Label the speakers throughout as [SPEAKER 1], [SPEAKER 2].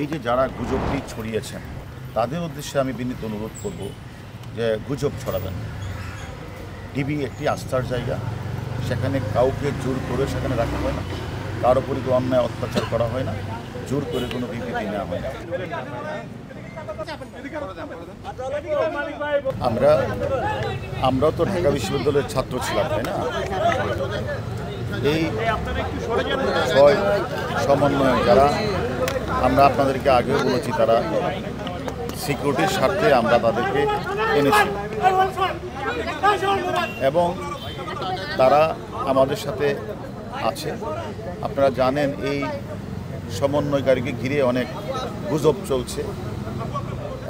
[SPEAKER 1] এই যে যারা গুজবটি ছড়িয়েছেন তাদের উদ্দেশ্যে আমি বিনীত অনুরোধ করব যে গুজব ছড়াবেন। ডিবি একটি আস্থার জায়গা, সেখানে কাউকে জোর করে সেখানে রাখা হয় না, কারো উপরে অন্যায় অত্যাচার করা হয় না, জোর করে কোনো বিবৃতি নেওয়া হয় না। আমরাও তো ঢাকা বিশ্ববিদ্যালয়ের ছাত্র ছিলাম, তাই না? এই ছয় সমন্বয় যারা, আমরা আপনাদেরকে আগেও বলেছি, তারা সিকিউরিটির স্বার্থে আমরা তাদেরকে এনেছি এবং তারা আমাদের সাথে আছে। আপনারা জানেন এই সমন্বয়কারীকে ঘিরে অনেক গুজব চলছে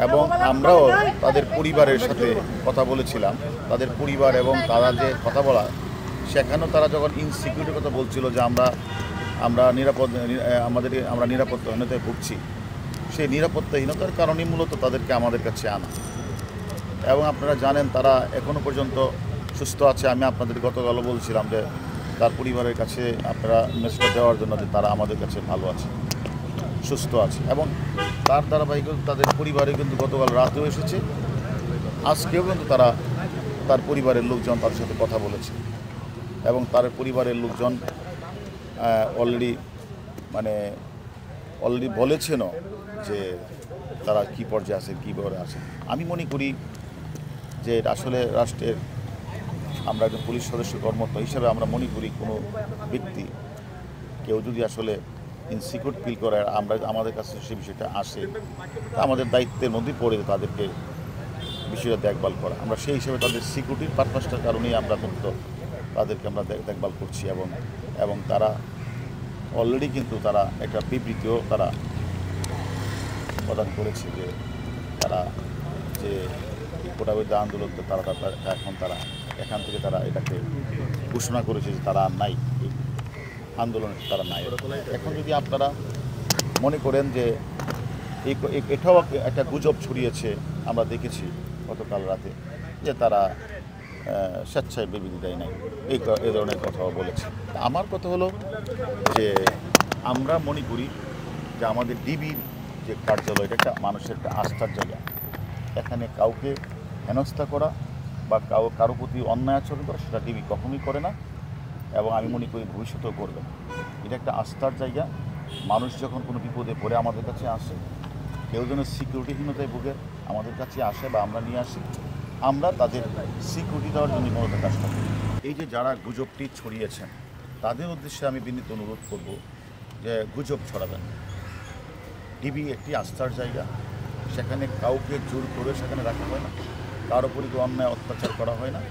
[SPEAKER 1] এবং আমরাও তাদের পরিবারের সাথে কথা বলেছিলাম। তাদের পরিবার এবং তারা যে কথা বলা, সেখানেও তারা যখন ইনসিকিউরিটির কথা বলছিল যে আমরা নিরাপত্তাহীনতায় ভুগছি, সেই নিরাপত্তাহীনতার কারণেই মূলত তাদেরকে আমাদের কাছে আনা। এবং আপনারা জানেন তারা এখনও পর্যন্ত সুস্থ আছে। আমি আপনাদের গতকালও বলছিলাম যে তার পরিবারের কাছে আপনারা মেসেজটা দেওয়ার জন্য যে তারা আমাদের কাছে ভালো আছে, সুস্থ আছে। এবং তার ধারাবাহিকতা তাদের পরিবারে কিন্তু গতকাল রাতেও এসেছে, আজকেও কিন্তু তার পরিবারের লোকজন তাদের সাথে কথা বলেছে এবং তার পরিবারের লোকজন অলরেডি বলেছেনও যে তারা কী পর্যায়ে আছে, কীভাবে আছে। আমি মনে করি যে আসলে রাষ্ট্রের, আমরা একজন পুলিশ সদস্য কর্মরত হিসেবে আমরা মনে করি কোনো ব্যক্তি কেউ যদি আসলে ইনসিকিউর ফিল করে আমাদের কাছে সে বিষয়টা আসে, তা আমাদের দায়িত্বের মধ্যেই পড়ে তাদেরকে বিষয়টা দেখভাল করা। আমরা সেই হিসেবে তাদের সিকিউরিটির পারপাসটার কারণেই আমরা মূলত তাদেরকে আমরা দেখভাল করছি এবং তারা অলরেডি কিন্তু তারা একটা বিবৃতিও তারা প্রদান করেছে যে তারা যে কোটাবিরোধী আন্দোলন, তারা এখান থেকে তারা এটাকে ঘোষণা করেছে যে তারা আর নাই, এই আন্দোলনে তারা নাই। এখন যদি আপনারা মনে করেন যে এটাও একটা গুজব ছড়িয়েছে, আমরা দেখেছি গতকাল রাতে যে তারা স্বেচ্ছায় বিবৃতি দেয় নাই, এই ধরনের কথাও বলেছে। আমার কথা হলো যে আমরা মনে করি যে আমাদের ডিবির যে কার্যালয়, এটা একটা মানুষের একটা আস্থার জায়গা। এখানে কাউকে হেনস্থা করা বা কারো প্রতি অন্যায় আচরণ করা, সেটা ডিবি কখনোই করে না এবং আমি মনে করি ভবিষ্যতেও করবে না। এটা একটা আস্থার জায়গা। মানুষ যখন কোনো বিপদে পড়ে আমাদের কাছে আসে, কেউ যেন সিকিউরিটিহীনতায় ভুগে আমাদের কাছে আসে বা আমরা নিয়ে আসি, আমরা তাদের সিকিউরিটি দেওয়ার জন্য মূলত কাজটা করি। এই যে যারা গুজবটি ছড়িয়েছেন তাদের উদ্দেশ্যে আমি বিনীত অনুরোধ করব যে গুজব ছড়াবেন। ডিবি একটি আস্থার জায়গা, সেখানে কাউকে জোর করে সেখানে রাখা হয় না, কারো উপরে অন্যায় অত্যাচার করা হয় না,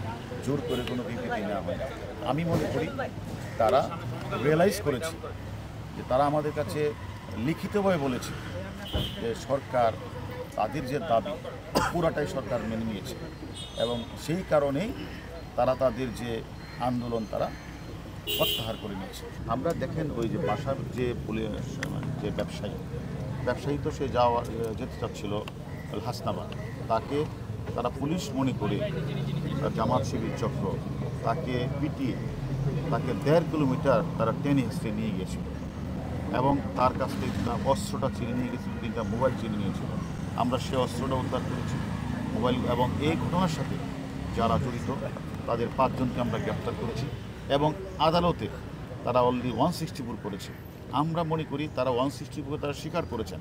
[SPEAKER 1] জোর করে কোনো বিবৃতি নেওয়া হয় না। আমি মনে করি তারা রিয়েলাইজ করেছে যে তারা আমাদের কাছে লিখিতভাবে বলেছে যে সরকার তাদের যে দাবি পুরাটাই সরকার মেনে নিয়েছে এবং সেই কারণেই তারা তাদের যে আন্দোলন তারা প্রত্যাহার করে নিয়েছে। আমরা দেখেন ওই যে বাসার যে ব্যবসায়ী তো সে যেতে চাচ্ছিল হাসনাবাদ, তাকে তারা পুলিশ মনে করে জামাত শিবির চক্র তাকে পিটিয়ে তাকে 1.5 কিলোমিটার তারা টেনে হিস্ট্রে নিয়ে গিয়েছিল এবং তার কাছ থেকে অস্ত্রটা চিনে নিয়ে গেছিল, 3টা মোবাইল চিনে নিয়েছিল। আমরা সে অস্ত্রটা উদ্ধার করেছি, মোবাইল, এবং এই ঘটনার সাথে যারা জড়িত তাদের 5 জনকে আমরা গ্রেপ্তার করেছি এবং আদালতে তারা অলরেডি 164 করেছে। আমরা মনে করি তারা 164 তারা স্বীকার করেছেন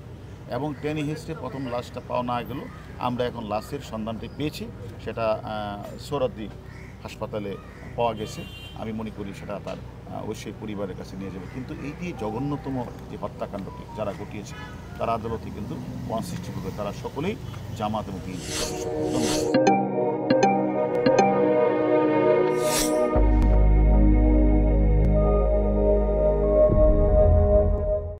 [SPEAKER 1] এবং টেনে হিস্ট্রে প্রথম লাশটা পাওয়া না গেল, আমরা এখন লাশের সন্ধানটি পেয়েছি, সেটা সোহরাওয়ার্দী হাসপাতালে পাওয়া গেছে। আমি মনে করি সেটা তার অবশ্যই পরিবারের কাছে নিয়ে যাবে। কিন্তু এই যে জঘন্যতম যে হত্যাকাণ্ডটি যারা ঘটিয়েছে, তারা আদালতে কিন্তু 164, তারা সকলেই জামাত এবং বিএনপি।